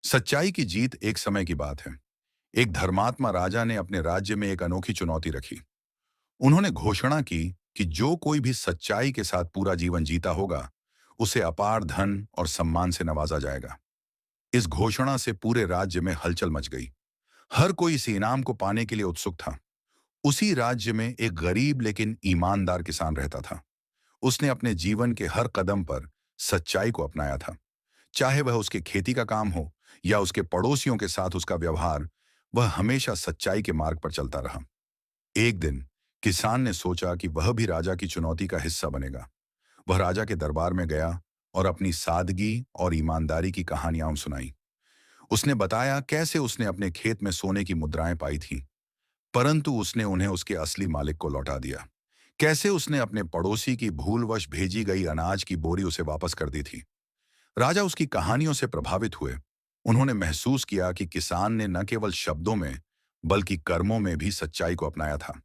सच्चाई की जीत एक समय की बात है। एक धर्मात्मा राजा ने अपने राज्य में एक अनोखी चुनौती रखी। उन्होंने घोषणा की कि जो कोई भी सच्चाई के साथ पूरा जीवन जीता होगा, उसे अपार धन और सम्मान से नवाजा जाएगा। इस घोषणा से पूरे राज्य में हलचल मच गई। हर कोई इस इनाम को पाने के लिए उत्सुक था। उसी राज्य में एक गरीब लेकिन ईमानदार किसान रहता था। उसने अपने जीवन के हर कदम पर सच्चाई को अपनाया था। चाहे वह उसके खेती का काम हो या उसके पड़ोसियों के साथ उसका व्यवहार, वह हमेशा सच्चाई के मार्ग पर चलता रहा। एक दिन किसान ने सोचा कि वह भी राजा की चुनौती का हिस्सा बनेगा। वह राजा के दरबार में गया और अपनी सादगी और ईमानदारी की कहानियां सुनाई। उसने बताया कैसे उसने अपने खेत में सोने की मुद्राएं पाई थीं, परंतु उसने उन्हें उसके असली मालिक को लौटा दिया। कैसे उसने अपने पड़ोसी की भूलवश भेजी गई अनाज की बोरी उसे वापस कर दी थी। राजा उसकी कहानियों से प्रभावित हुए। उन्होंने महसूस किया कि किसान ने न केवल शब्दों में बल्कि कर्मों में भी सच्चाई को अपनाया था।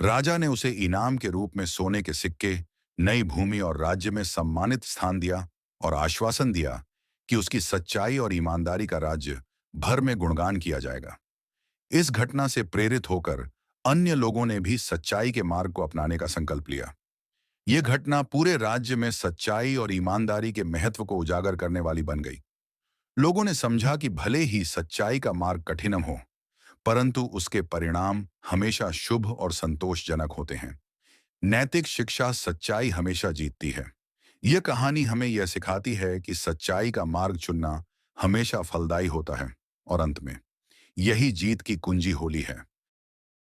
राजा ने उसे इनाम के रूप में सोने के सिक्के, नई भूमि और राज्य में सम्मानित स्थान दिया और आश्वासन दिया कि उसकी सच्चाई और ईमानदारी का राज्य भर में गुणगान किया जाएगा। इस घटना से प्रेरित होकर अन्य लोगों ने भी सच्चाई के मार्ग को अपनाने का संकल्प लिया। यह घटना पूरे राज्य में सच्चाई और ईमानदारी के महत्व को उजागर करने वाली बन गई। लोगों ने समझा कि भले ही सच्चाई का मार्ग कठिन हो, परंतु उसके परिणाम हमेशा शुभ और संतोषजनक होते हैं। नैतिक शिक्षा सच्चाई हमेशा जीतती है। यह कहानी हमें यह सिखाती है कि सच्चाई का मार्ग चुनना हमेशा फलदायी होता है और अंत में यही जीत की कुंजी होली है।